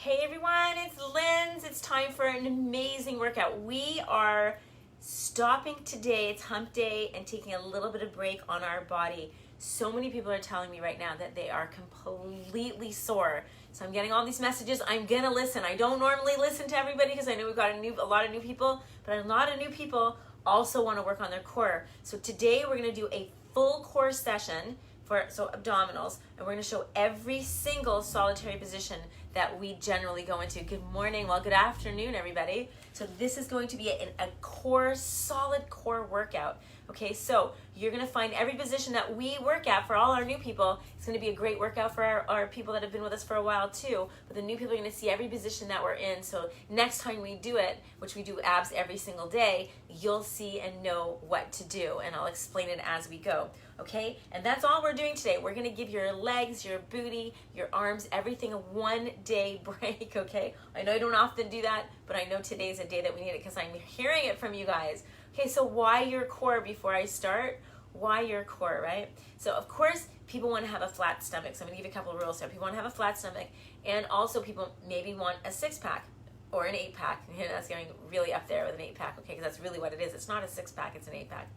Hey everyone, it's Linz. It's time for an amazing workout. We are stopping today, it's hump day, and taking a little bit of break on our body. So many people are telling me right now that they are completely sore. So I'm getting all these messages. I'm gonna listen. I don't normally listen to everybody because I know we've got a lot of new people, but a lot of new people also want to work on their core. So today we're gonna do a full core session for abdominals, and we're going to show every single solitary position that we generally go into. Good morning, well, good afternoon, everybody. So this is going to be a core, solid core workout. Okay, so you're going to find every position that we work at for all our new people. It's going to be a great workout for our people that have been with us for a while too, but the new people are going to see every position that we're in. So next time we do it, which we do abs every single day, you'll see and know what to do, and I'll explain it as we go. Okay, and that's all we're doing today. We're going to give your legs, your booty, your arms, everything a 1 day break. Okay, I know I don't often do that, but I know today's a day that we need it because I'm hearing it from you guys. Okay, so why your core before I start? Why your core, right? So of course people want to have a flat stomach, so I'm going to give you a couple of rules. So people want to have a flat stomach, and also people maybe want a 6-pack or an 8-pack. You know, that's going really up there with an 8-pack, okay, because that's really what it is. It's not a 6-pack, it's an 8-pack.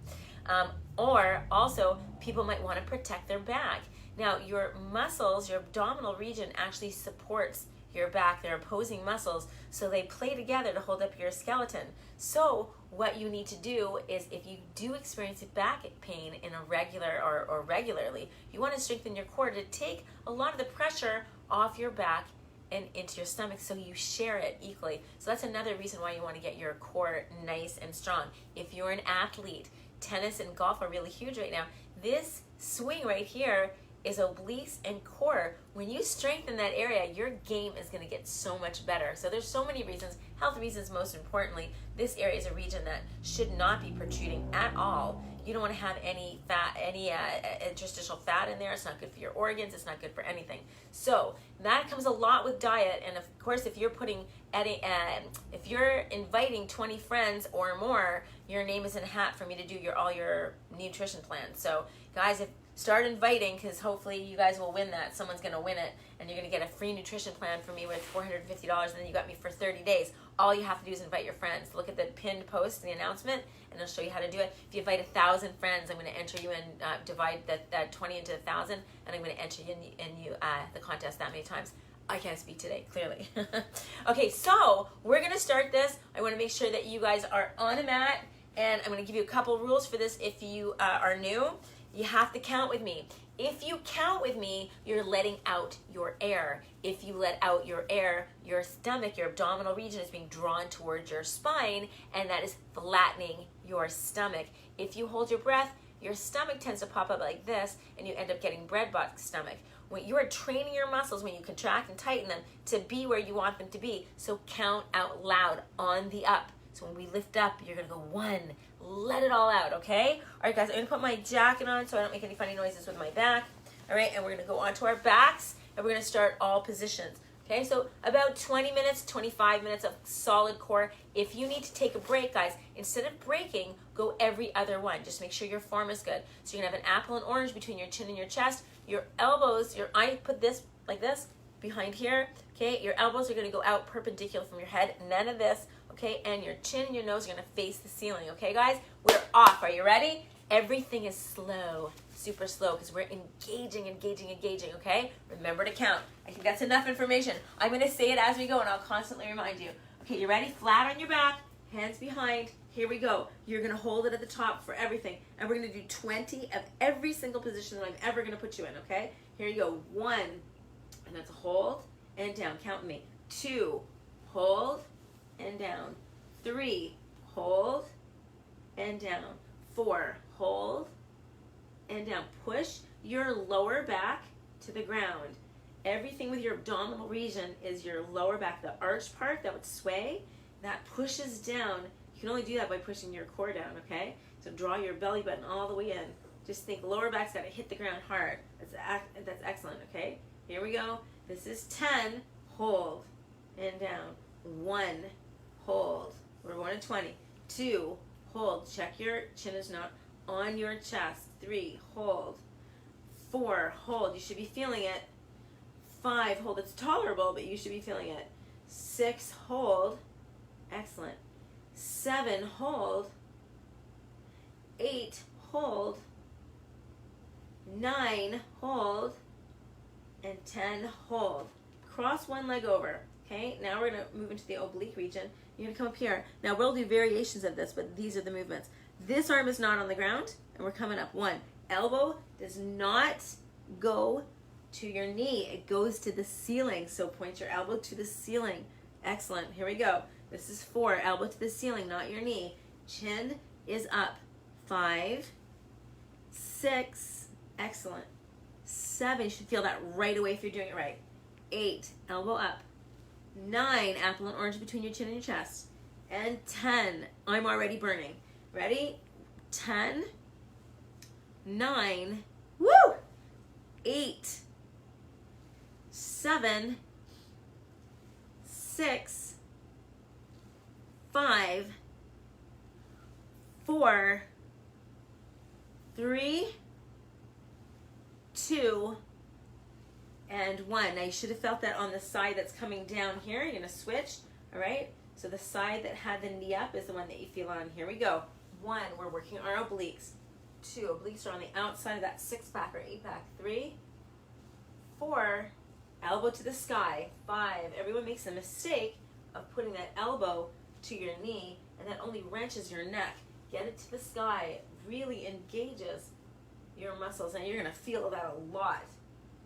Or also people might want to protect their back. Now your muscles, your abdominal region actually supports your back. They're opposing muscles, so they play together to hold up your skeleton. So what you need to do is, if you do experience back pain in a regular or regularly, you want to strengthen your core to take a lot of the pressure off your back and into your stomach, so you share it equally. So that's another reason why you want to get your core nice and strong. If you're an athlete, tennis and golf are really huge right now. This swing right here is obliques and core. When you strengthen that area, your game is going to get so much better. So there's so many reasons, health reasons most importantly. This area is a region that should not be protruding at all. You don't want to have any fat, any interstitial fat in there. It's not good for your organs. It's not good for anything. So that comes a lot with diet. And of course, if you're if you're inviting 20 friends or more, your name is in a hat for me to do all your nutrition plans. So guys, start inviting, because hopefully you guys will win that. Someone's going to win it, and you're going to get a free nutrition plan from me with $450, and then you got me for 30 days. All you have to do is invite your friends. Look at the pinned post, the announcement, and I'll show you how to do it. If you invite 1,000 friends, I'm going to enter you and divide that 20 into 1,000, and I'm going to enter you in the contest that many times. I can't speak today, clearly. Okay, so we're going to start this. I want to make sure that you guys are on a mat, and I'm going to give you a couple rules for this if you are new. You have to count with me. If you count with me, you're letting out your air. If you let out your air, your stomach, your abdominal region is being drawn towards your spine, and that is flattening your stomach. If you hold your breath, your stomach tends to pop up like this, and you end up getting breadbox stomach. When you are training your muscles, when you contract and tighten them, to be where you want them to be. So count out loud on the up. So when we lift up, you're going to go 1. Let it all out, okay? All right, guys, I'm going to put my jacket on so I don't make any funny noises with my back. All right, and we're going to go onto our backs, and we're going to start all positions. Okay, so about 20 minutes, 25 minutes of solid core. If you need to take a break, guys, instead of breaking, go every other one. Just make sure your form is good. So you're going to have an apple and orange between your chin and your chest. Your elbows, I put this like this behind here, okay? Your elbows are going to go out perpendicular from your head. None of this. Okay, and your chin and your nose are going to face the ceiling. Okay, guys, we're off. Are you ready? Everything is slow, super slow, because we're engaging, okay? Remember to count. I think that's enough information. I'm going to say it as we go, and I'll constantly remind you. Okay, you ready? Flat on your back, hands behind. Here we go. You're going to hold it at the top for everything, and we're going to do 20 of every single position that I'm ever going to put you in, okay? Here you go. 1, and that's a hold and down. Count with me. 2, hold, and down. 3, hold, and down. 4, hold, and down. Push your lower back to the ground. Everything with your abdominal region is your lower back. The arch part that would sway, that pushes down. You can only do that by pushing your core down, okay? So draw your belly button all the way in. Just think lower back's got to hit the ground hard. That's excellent, okay? Here we go. This is 10, hold, and down. 1, hold. We're going to 20. 2, hold. Check your chin is not on your chest. 3, hold. 4, hold. You should be feeling it. 5, hold. It's tolerable, but you should be feeling it. 6, hold. Excellent. 7, hold. 8, hold. 9, hold. And 10, hold. Cross one leg over. Okay, now we're going to move into the oblique region. You're going to come up here. Now we'll do variations of this, but these are the movements. This arm is not on the ground, and we're coming up. 1, elbow does not go to your knee. It goes to the ceiling. So point your elbow to the ceiling. Excellent. Here we go. This is 4, elbow to the ceiling, not your knee. Chin is up. 5, 6, excellent. 7, you should feel that right away if you're doing it right. 8, elbow up. 9, apple and orange between your chin and your chest. And 10, I'm already burning. Ready? 10, 9, woo! 8, 7, 6, 5, 4, 3, 2, and 1. Now you should have felt that on the side that's coming down here. You're going to switch, all right? So the side that had the knee up is the one that you feel on. Here we go. 1, we're working our obliques. 2, obliques are on the outside of that 6-pack or 8-pack. 3, 4, elbow to the sky. 5, everyone makes a mistake of putting that elbow to your knee, and that only wrenches your neck. Get it to the sky. It really engages your muscles, and you're going to feel that a lot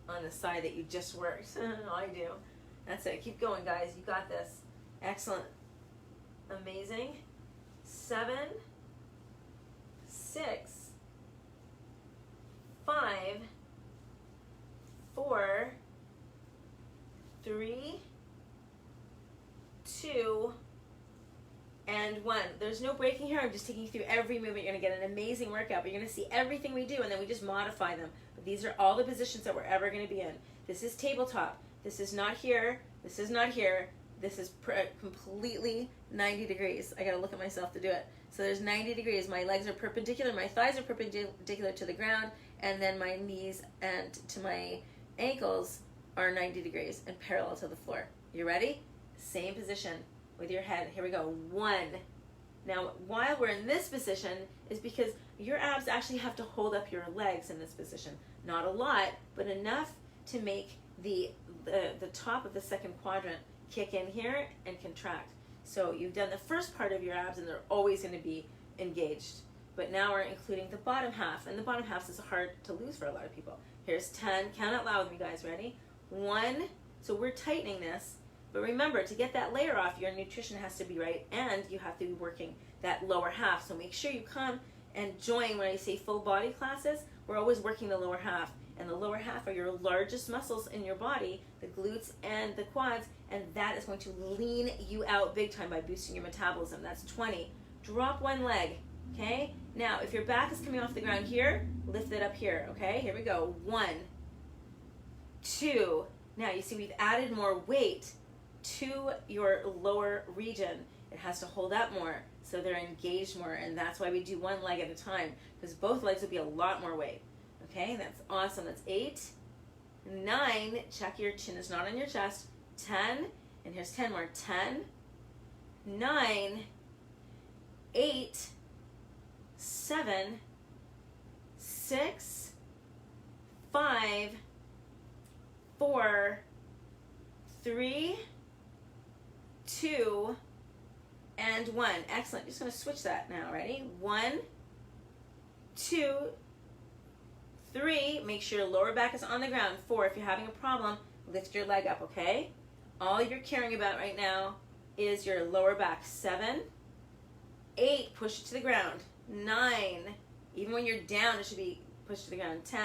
on the side that you just worked. I do. That's it. Keep going, guys. You got this. Excellent. Amazing. 7, 6, 5, 4, 3, 2, and 1. There's no breaking here. I'm just taking you through every movement. You're going to get an amazing workout, but you're going to see everything we do, and then we just modify them. But these are all the positions that we're ever going to be in. This is tabletop. This is not here. This is not here. This is completely 90 degrees. I got to look at myself to do it. So there's 90 degrees. My legs are perpendicular. My thighs are perpendicular to the ground, and then my knees and to my ankles are 90 degrees and parallel to the floor. You ready? Same position with your head. Here we go. 1. Now, while we're in this position is because your abs actually have to hold up your legs in this position. Not a lot, but enough to make the top of the second quadrant kick in here and contract. So you've done the first part of your abs, and they're always going to be engaged. But now we're including the bottom half, and the bottom half is hard to lose for a lot of people. Here's 10. Count out loud with me, guys. Ready? 1. So we're tightening this. But remember, to get that layer off, your nutrition has to be right, and you have to be working that lower half. So make sure you come and join when I say full body classes. We're always working the lower half. And the lower half are your largest muscles in your body, the glutes and the quads, and that is going to lean you out big time by boosting your metabolism. That's 20. Drop one leg, okay? Now, if your back is coming off the ground here, lift it up here, okay? Here we go. 1, 2. Now, you see we've added more weight to your lower region. It has to hold up more, so they're engaged more, and that's why we do one leg at a time, because both legs will be a lot more weight. Okay, that's awesome. That's 8, 9, check your chin is not on your chest. 10, and here's 10 more. 10, 9, 8, 7, 6, 5, 4, 3, 2, and 1. Excellent. Just going to switch that now. Ready? 1, 2, 3, make sure your lower back is on the ground. 4, if you're having a problem, lift your leg up, okay? All you're caring about right now is your lower back. 7, 8, push it to the ground. 9, even when you're down, it should be pushed to the ground. 10,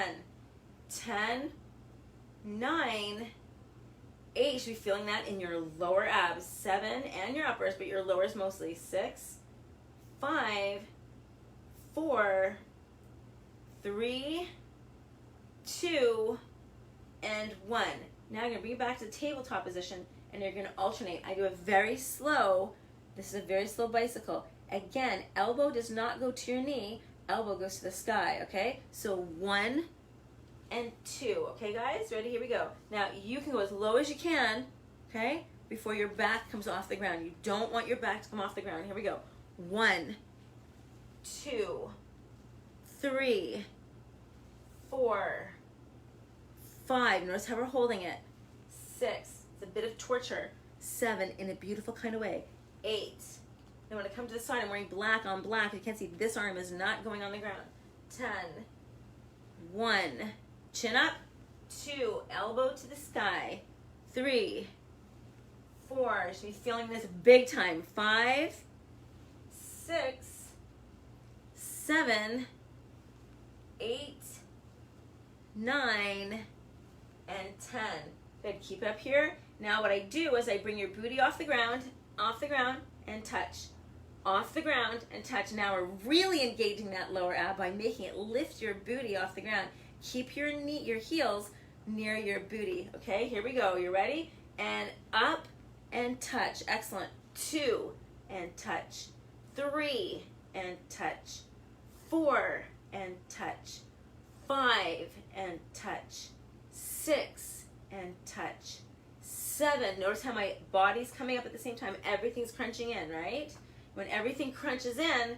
10, 9, 8, you should be feeling that in your lower abs. 7, and your uppers, but your lowers mostly. 6, 5, 4, 3, 2, and 1. Now you're going to bring it back to the tabletop position, and you're going to alternate. I do a very slow, this is a very slow bicycle. Again, elbow does not go to your knee, elbow goes to the sky, okay? So 1 and 2, okay guys? Ready? Here we go. Now you can go as low as you can, okay? before your back comes off the ground. You don't want your back to come off the ground. Here we go. 1, 2, 3, 4, 5. Notice how we're holding it. 6. It's a bit of torture. 7, in a beautiful kind of way. 8. Then when I come to the side, I'm wearing black on black. You can't see this arm is not going on the ground. 10. 1. Chin up. 2. Elbow to the sky. 3. 4. You should be feeling this big time. 5. 6. 7. 8. 9. And 10. Good. Keep it up here. Now what I do is I bring your booty off the ground, and touch. Off the ground and touch. Now we're really engaging that lower ab by making it lift your booty off the ground. Keep your heels near your booty. Okay, here we go. You ready? And up and touch. Excellent. 2 and touch. 3 and touch. 4 and touch. 5 and touch. 6 and touch. 7. Notice how my body's coming up at the same time. Everything's crunching in, right? When everything crunches in,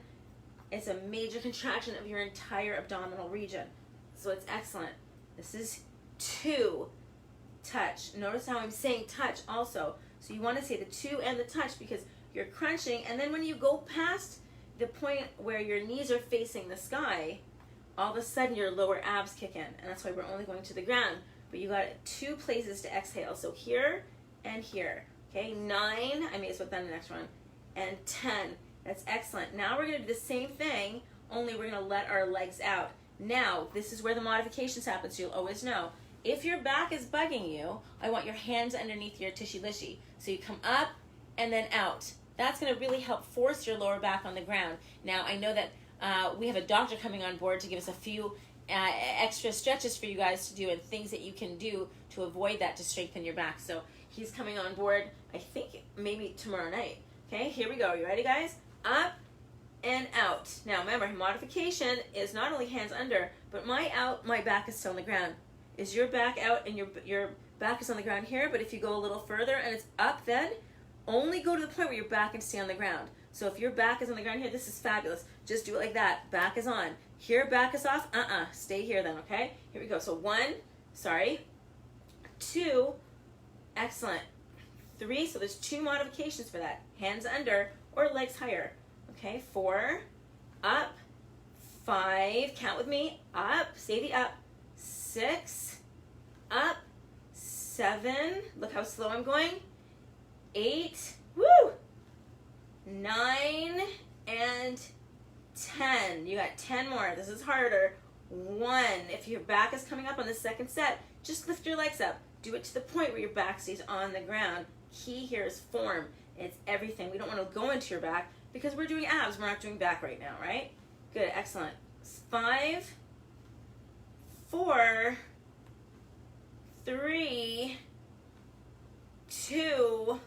it's a major contraction of your entire abdominal region. So it's excellent. This is 2. Touch. Notice how I'm saying touch also. So you want to say the 2 and the touch because you're crunching. And then when you go past the point where your knees are facing the sky, all of a sudden your lower abs kick in. And that's why we're only going to the ground. But you got 2 places to exhale. So here and here. Okay, 9. I may as well done the next one. And 10. That's excellent. Now we're going to do the same thing, only we're going to let our legs out. Now, this is where the modifications happen, so you'll always know. If your back is bugging you, I want your hands underneath your tushy lishy. So you come up and then out. That's going to really help force your lower back on the ground. Now, I know that we have a doctor coming on board to give us a few extra stretches for you guys to do and things that you can do to avoid that to strengthen your back. So he's coming on board, I think, maybe tomorrow night. Okay, here we go. You ready, guys? Up and out. Now, remember, modification is not only hands under, but my back is still on the ground. Is your back out and your back is on the ground here? But if you go a little further and it's up, then only go to the point where your back can stay on the ground. So if your back is on the ground here, this is fabulous. Just do it like that. Back is on. Here, back is off. Stay here then, okay? Here we go. So 2, excellent. 3, so there's 2 modifications for that. Hands under or legs higher. Okay, 4, up, 5, count with me, up, say the up, 6, up, 7, look how slow I'm going, 8, woo, 9, and 10. You got 10 more. This is harder. 1, if your back is coming up on the second set, just lift your legs up. Do it to the point where your back stays on the ground. Key here is form. It's everything. We don't want to go into your back because we're doing abs. We're not doing back right now, right? Good, excellent. 5, 4, 3, 2,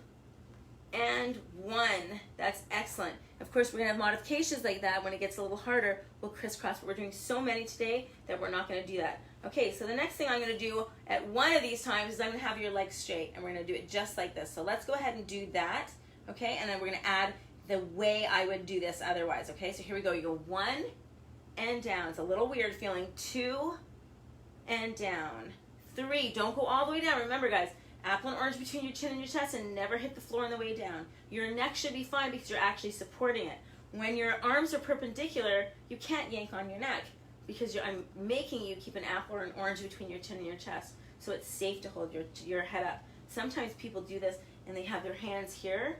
and 1. That's excellent. Of course, we're going to have modifications like that when it gets a little harder. We'll crisscross, but we're doing so many today that we're not going to do that. Okay, so the next thing I'm going to do at one of these times is I'm going to have your legs straight, and we're going to do it just like this. So let's go ahead and do that, okay? And then we're going to add the way I would do this otherwise, okay? So here we go. You go 1 and down. It's a little weird feeling. 2 and down. 3. Don't go all the way down. Remember, guys, apple and orange between your chin and your chest and never hit the floor on the way down. Your neck should be fine because you're actually supporting it. When your arms are perpendicular, you can't yank on your neck because I'm making you keep an apple or an orange between your chin and your chest, so it's safe to hold your head up. Sometimes people do this and they have their hands here,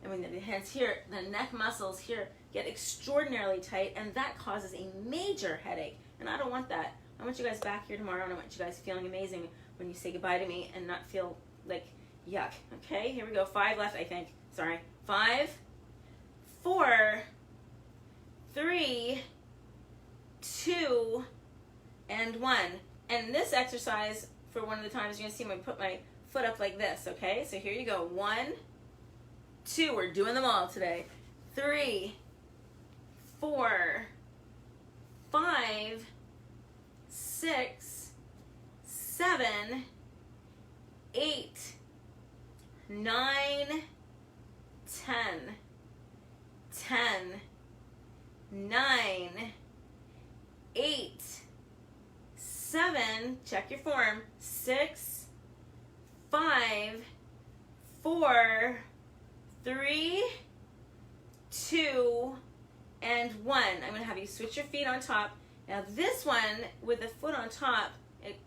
and when the hands here, the neck muscles here get extraordinarily tight, and that causes a major headache, and I don't want that. I want you guys back here tomorrow, and I want you guys feeling amazing when you say goodbye to me and not feel like yuck. Okay, here we go. 5 left, I think. Sorry. 5, 4, 3, 2, and 1. And this exercise, for one of the times, you're going to see me put my foot up like this, okay? So here you go. 1, 2. We're doing them all today. 3, 4, 5, 6, 7, 8, 9, 10, 10, 9, 8, 7, check your form, 6, 5, 4, 3, 2, and 1. I'm going to have you switch your feet on top. Now this one, with the foot on top,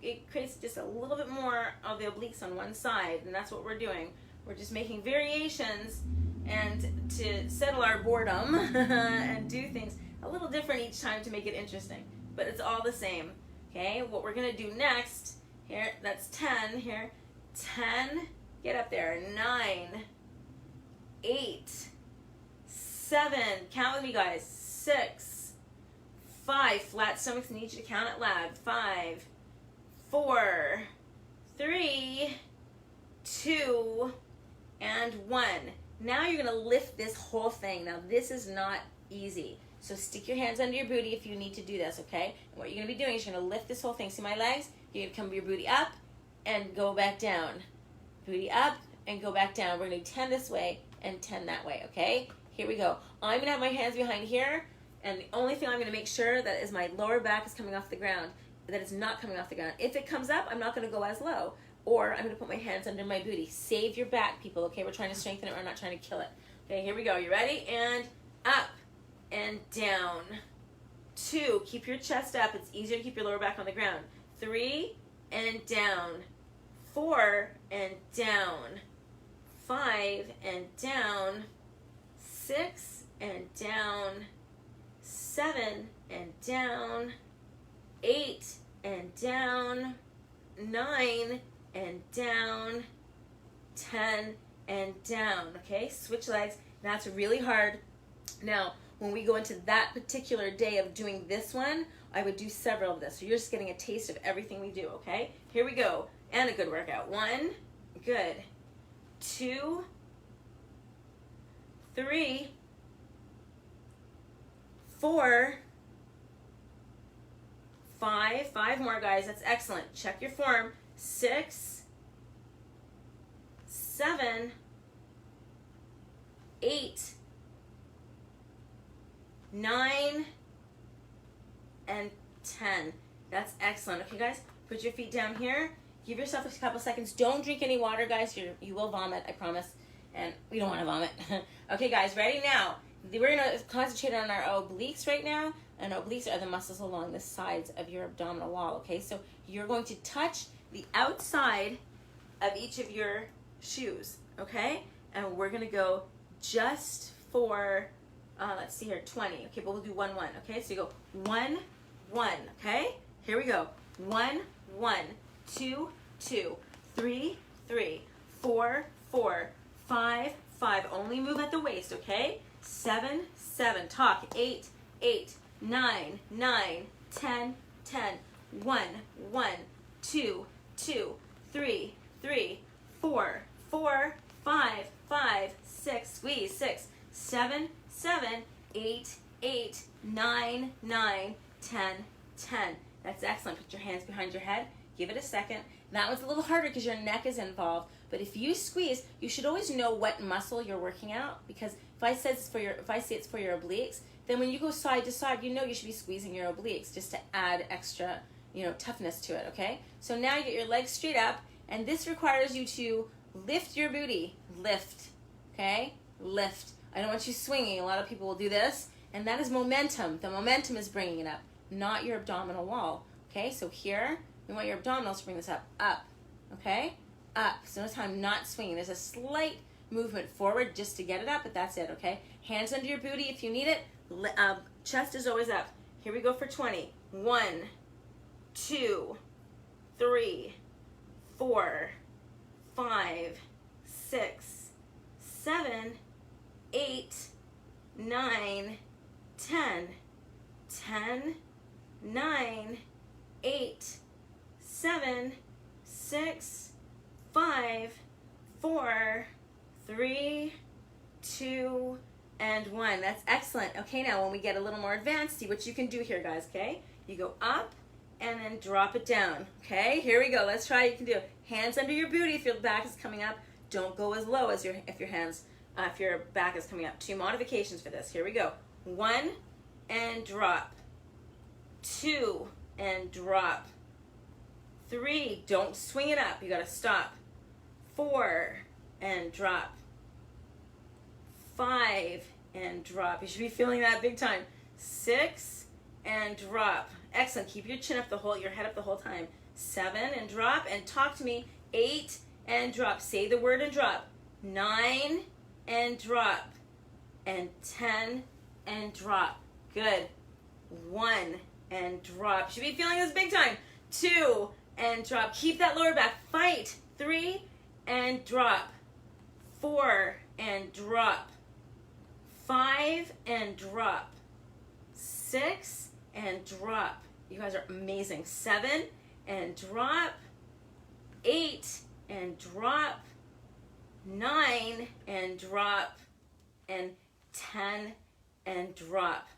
it creates just a little bit more of the obliques on one side, and that's what we're doing. We're just making variations and to settle our boredom and do things a little different each time to make it interesting. But it's all the same. Okay, what we're going to do next, here, that's 10, here, 10, get up there, 9, 8, 7, count with me guys, 6, 5, flat stomachs, need you to count it loud, 5, 4, 3, 2, and 1. Now you're going to lift this whole thing. Now this is not easy. So stick your hands under your booty if you need to do this, okay? And what you're going to be doing is you're going to lift this whole thing. See my legs? You're going to come your booty up and go back down. Booty up and go back down. We're going to do 10 this way and 10 that way, okay? Here we go. I'm going to have my hands behind here, and the only thing I'm going to make sure that is my lower back is coming off the ground, that it's not coming off the ground. If it comes up, I'm not going to go as low, or I'm going to put my hands under my booty. Save your back, people, okay? We're trying to strengthen it. We're not trying to kill it. Okay, here we go. You ready? And up. And down. 2, keep your chest up. It's easier to keep your lower back on the ground. 3, and down. 4, and down. 5, and down. 6, and down. 7, and down. 8, and down. 9, and down. 10, and down. Okay, switch legs. That's really hard. Now, when we go into that particular day of doing this one, I would do several of this. So you're just getting a taste of everything we do, okay? Here we go. And a good workout. 1, good. 2, 3, 4, 5. 5 more, guys. That's excellent. Check your form. 6, 7, 8, 9, and 10. That's excellent. Okay, guys, put your feet down here. Give yourself a couple seconds. Don't drink any water, guys. You will vomit, I promise. And we don't want to vomit. Okay, guys, ready now? We're going to concentrate on our obliques right now. And obliques are the muscles along the sides of your abdominal wall, okay? So you're going to touch the outside of each of your shoes, okay? And we're going to go just for... let's see here, 20. Okay, but we'll do 1, 1. Okay, so you go 1, 1. Okay, here we go. 1, 1, 2, 2, 3, 3, 4, 4, 5, 5. Only move at the waist. Okay, 7, 7. Talk. 8, 8, 9, 9, 10, 10. 1, 1, 2, 2, 3, 3, 4, 4, 5, 5, 6. Squeeze. 6, 7, 7, 8, 8, 9, 9, 10, 10. That's excellent. Put your hands behind your head. Give it a second. That one's a little harder because your neck is involved. But if you squeeze, you should always know what muscle you're working out, because if I say it's for your obliques, then when you go side to side, you know you should be squeezing your obliques just to add extra, toughness to it, okay? So now you get your legs straight up, and this requires you to lift your booty. Lift, okay? Lift. I don't want you swinging. A lot of people will do this, and that is momentum. The momentum is bringing it up, not your abdominal wall. Okay, so here, we want your abdominals to bring this up, okay? Up. So notice how I'm not swinging. There's a slight movement forward just to get it up, but that's it, okay? Hands under your booty if you need it. Chest is always up. Here we go for 20. 1, 2, 3, 4, 5, 6, 7, 8, 9, 10, 10, 9, 8, 7, 6, 5, 4, 3, 2, and 1. That's excellent. Okay, now when we get a little more advanced, see what you can do here, guys, okay? You go up and then drop it down, okay? Here we go. Let's try. You can do hands under your booty if your back is coming up. Don't go as low as if your back is coming up. 2 modifications for this. Here we go. 1 and drop. 2 and drop. 3, don't swing it up. You got to stop. 4 and drop. 5 and drop. You should be feeling that big time. 6 and drop. Excellent. Keep your chin up your head up the whole time. 7 and drop, and talk to me. 8 and drop. Say the word and drop. 9 and drop. And 10 and drop. Good. 1 and drop. You should be feeling this big time. 2 and drop. Keep that lower back. Fight. 3 and drop. 4 and drop. 5 and drop. 6 and drop. You guys are amazing. 7 and drop. 8 and drop. 9 and drop. And 10 and drop.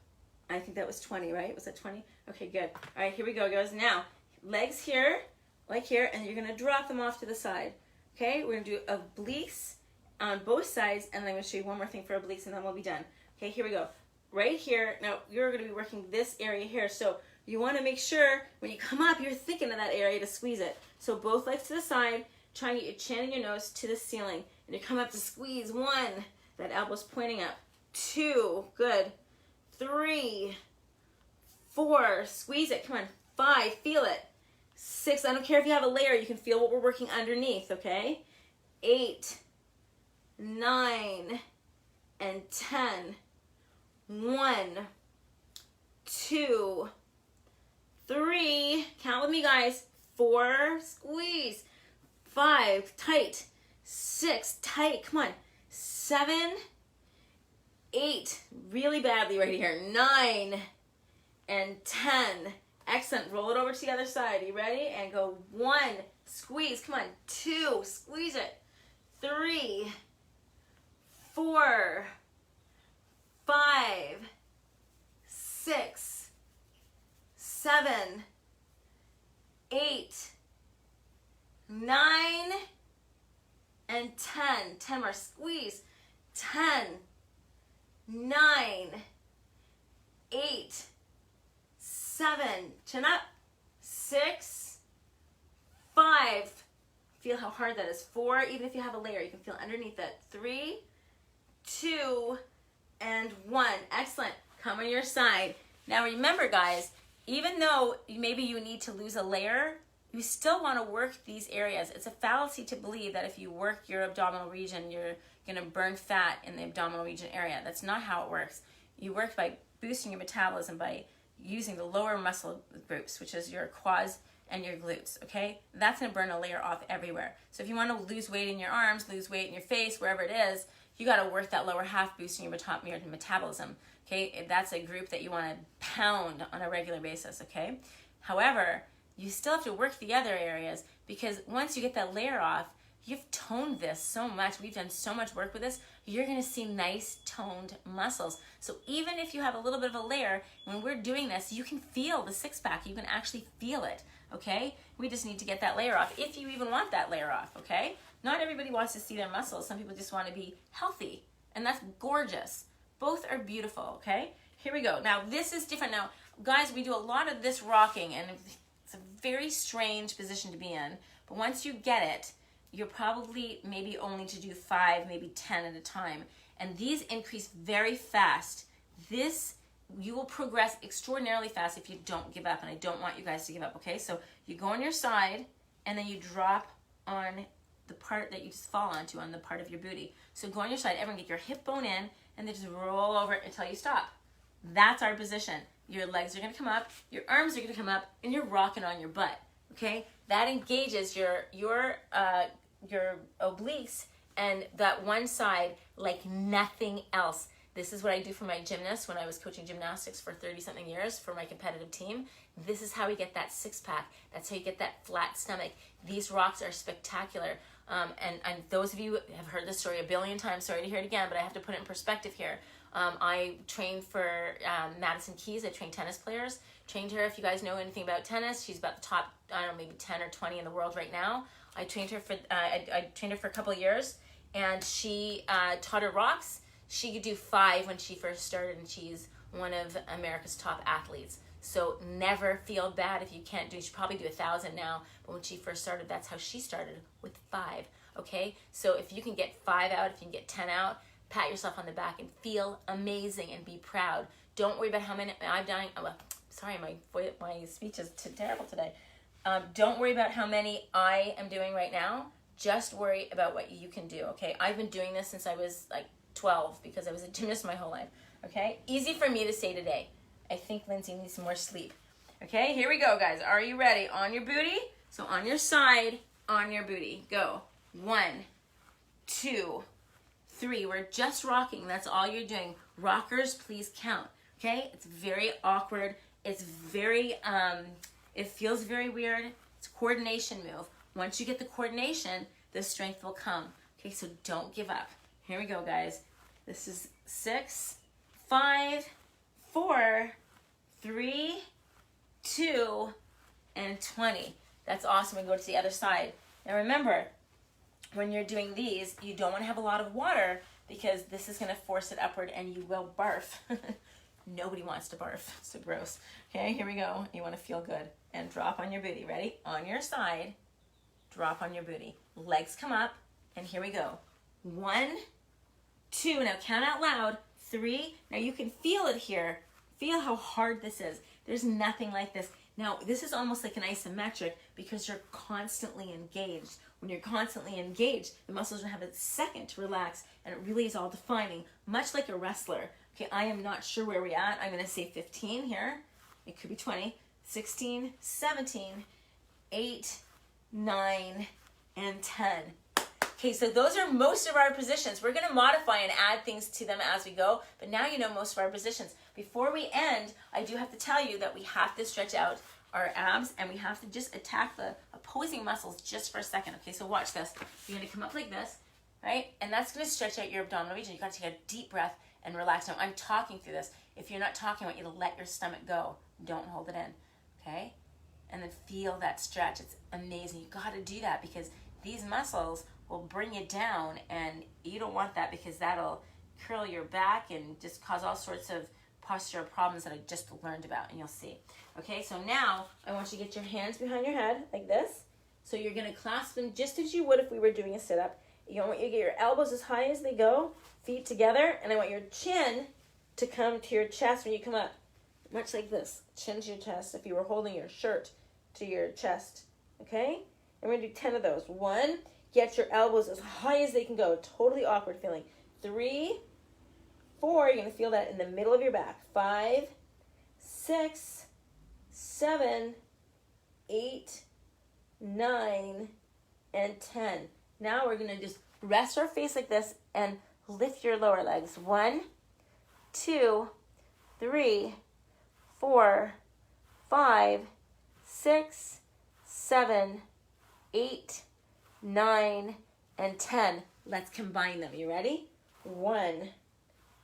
I think that was 20, right? Was that 20? Okay, good. All right, here we go, guys. Now, legs here, like here, and you're going to drop them off to the side. Okay, we're going to do obliques on both sides, and then I'm going to show you one more thing for obliques, and then we'll be done. Okay, here we go. Right here, now you're going to be working this area here, so you want to make sure when you come up, you're thinking of that area to squeeze it. So both legs to the side, try and get your chin and your nose to the ceiling, and you come up to squeeze. 1, that elbow's pointing up. 2, good. 3, 4, squeeze it, come on. 5, feel it. 6, I don't care if you have a layer, you can feel what we're working underneath, okay? 8, 9, and 10. 1, 2, 3, count with me, guys. 4, squeeze. 5, tight. 6, tight, come on. 7, 8, really badly right here. 9, and 10. Excellent. Roll it over to the other side. Are you ready? And go 1, squeeze. Come on. 2, squeeze it. 3, 4, 5, 6, 7, 8, 9, and 10. 10 more. Squeeze. 10, 9, 8, 7, chin up. 6, 5. Feel how hard that is. 4, even if you have a layer, you can feel underneath that. 3, 2, and 1. Excellent. Come on your side. Now remember, guys, even though maybe you need to lose a layer, you still want to work these areas. It's a fallacy to believe that if you work your abdominal region, you're going to burn fat in the abdominal region area. That's not how it works. You work by boosting your metabolism by using the lower muscle groups, which is your quads and your glutes, okay? That's going to burn a layer off everywhere. So if you want to lose weight in your arms, lose weight in your face, wherever it is, you got to work that lower half, boosting your metabolism, okay? That's a group that you want to pound on a regular basis, okay? However, you still have to work the other areas, because once you get that layer off, you've toned this so much. We've done so much work with this. You're going to see nice toned muscles. So even if you have a little bit of a layer, when we're doing this, you can feel the six-pack. You can actually feel it, okay? We just need to get that layer off, if you even want that layer off, okay? Not everybody wants to see their muscles. Some people just want to be healthy, and that's gorgeous. Both are beautiful, okay? Here we go. Now, this is different. Now, guys, we do a lot of this rocking, and it's a very strange position to be in. But once you get it, you're probably maybe only to do 5, maybe 10 at a time. And these increase very fast. This, you will progress extraordinarily fast if you don't give up. And I don't want you guys to give up, okay? So you go on your side, and then you drop on the part that you just fall onto, on the part of your booty. So go on your side, everyone get your hip bone in, and then just roll over until you stop. That's our position. Your legs are gonna come up, your arms are gonna come up, and you're rocking on your butt, okay? That engages your obliques and that one side like nothing else. This is what I do for my gymnasts when I was coaching gymnastics for 30-something years for my competitive team. This is how we get that six-pack. That's how you get that flat stomach. These rocks are spectacular. And those of you have heard this story a billion times, sorry to hear it again, but I have to put it in perspective here. I trained for Madison Keys. I trained tennis players. Trained her, if you guys know anything about tennis, she's about the top, I don't know, maybe 10 or 20 in the world right now. I trained her for a couple of years, and she taught her rocks. She could do 5 when she first started, and she's one of America's top athletes. So never feel bad if you can't do. She probably do 1,000 now, but when she first started, that's how she started, with 5. Okay, so if you can get 5 out, if you can get 10 out, pat yourself on the back and feel amazing and be proud. Don't worry about how many I've done. Sorry, my speech is terrible today. Don't worry about how many I am doing right now. Just worry about what you can do, okay? I've been doing this since I was like 12 because I was a gymnast my whole life, okay? Easy for me to say today. I think Lindsay needs some more sleep. Okay, here we go, guys. Are you ready? On your booty. So on your side, on your booty. Go. 1, 2, 3. We're just rocking. That's all you're doing. Rockers, please count. Okay? It's very awkward. It's very, it feels very weird. It's a coordination move. Once you get the coordination, the strength will come. Okay, so don't give up. Here we go, guys. This is 6, 5, 4, 3, 2, and 20. That's awesome. We go to the other side. Now remember, when you're doing these, you don't want to have a lot of water because this is going to force it upward and you will barf. Nobody wants to barf. It's so gross. Okay, here we go. You want to feel good. And drop on your booty. Ready? On your side. Drop on your booty. Legs come up. And here we go. 1, 2. Now count out loud. 3. Now you can feel it here. Feel how hard this is. There's nothing like this. Now, this is almost like an isometric because you're constantly engaged. When you're constantly engaged, the muscles don't have a second to relax, and it really is all defining, much like a wrestler. Okay, I am not sure where we're at. I'm going to say 15 here. It could be 20. 16, 17, 8, 9, and 10. Okay, so those are most of our positions. We're going to modify and add things to them as we go, but now you know most of our positions. Before we end, I do have to tell you that we have to stretch out our abs and we have to just attack the opposing muscles just for a second. Okay, so watch this. You're going to come up like this, right? And that's going to stretch out your abdominal region. You've got to take a deep breath and relax. Now, I'm talking through this. If you're not talking, I want you to let your stomach go. Don't hold it in, okay? And then feel that stretch. It's amazing. You got to do that because these muscles will bring you down, and you don't want that because that'll curl your back and just cause all sorts of postural problems that I just learned about, and you'll see. Okay, so now I want you to get your hands behind your head like this. So you're going to clasp them just as you would if we were doing a sit-up. You want you to get your elbows as high as they go, feet together, and I want your chin to come to your chest when you come up. Much like this, chin to your chest, if you were holding your shirt to your chest, okay? And we're going to do 10 of those. 1, get your elbows as high as they can go. Totally awkward feeling. 3, 4, you're going to feel that in the middle of your back. 5, 6, 7, 8, 9, and 10. Now we're going to just rest our face like this and lift your lower legs. 1, 2, 3, 4, 5, 6, 7, 8, 9, and 10. Let's combine them. You ready? 1,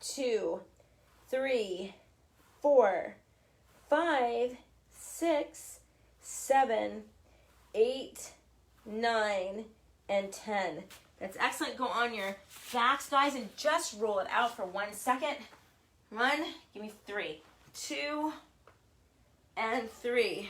2, 3, 4, 5, 6, 7, 8, 9, and 10. That's excellent. Go on your backs, guys, and just roll it out for 1 second. 1, give me 3, 2, and 3.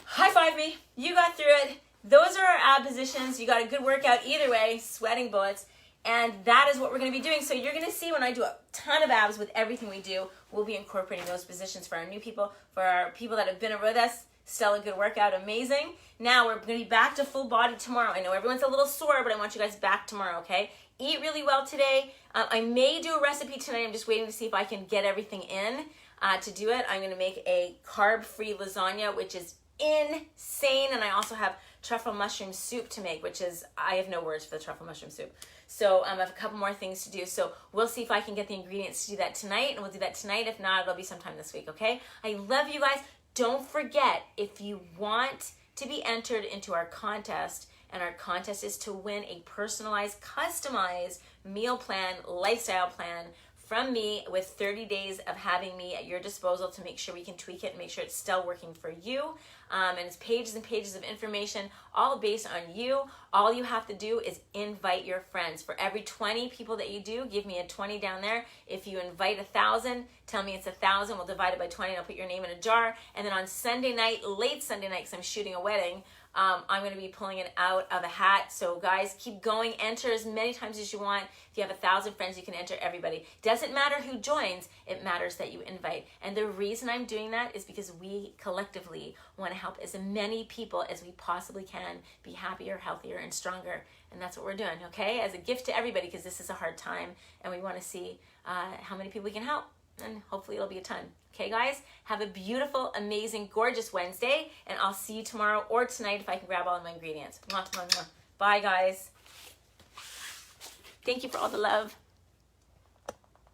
High five me. You got through it. Those are our ab positions. You got a good workout either way, sweating bullets. And that is what we're going to be doing. So you're going to see when I do a ton of abs with everything we do, we'll be incorporating those positions for our new people, for our people that have been with us. Still a good workout, amazing. Now we're going to be back to full body tomorrow. I know everyone's a little sore, but I want you guys back tomorrow, okay? Eat really well today. I may do a recipe tonight. I'm just waiting to see if I can get everything in to do it. I'm going to make a carb-free lasagna, which is insane. And I also have truffle mushroom soup to make, which is, I have no words for the truffle mushroom soup. So I have a couple more things to do. So we'll see if I can get the ingredients to do that tonight, and we'll do that tonight. If not, it'll be sometime this week, okay? I love you guys. Don't forget, if you want to be entered into our contest, and our contest is to win a personalized, customized meal plan, lifestyle plan from me with 30 days of having me at your disposal to make sure we can tweak it and make sure it's still working for you. And it's pages and pages of information, all based on you. All you have to do is invite your friends. For every 20 people that you do, give me a 20 down there. If you invite 1,000, tell me it's 1,000. We'll divide it by 20 and I'll put your name in a jar. And then on Sunday night, late Sunday night, because I'm shooting a wedding, I'm going to be pulling it out of a hat. So guys, keep going. Enter as many times as you want. If you have 1,000 friends, you can enter everybody. Doesn't matter who joins. It matters that you invite. And the reason I'm doing that is because we collectively want to help as many people as we possibly can be happier, healthier, and stronger. And that's what we're doing, okay? As a gift to everybody, because this is a hard time and we want to see how many people we can help. And hopefully it'll be a ton. Okay, guys? Have a beautiful, amazing, gorgeous Wednesday. And I'll see you tomorrow or tonight if I can grab all of my ingredients. Mwah, mwah, mwah. Bye, guys. Thank you for all the love.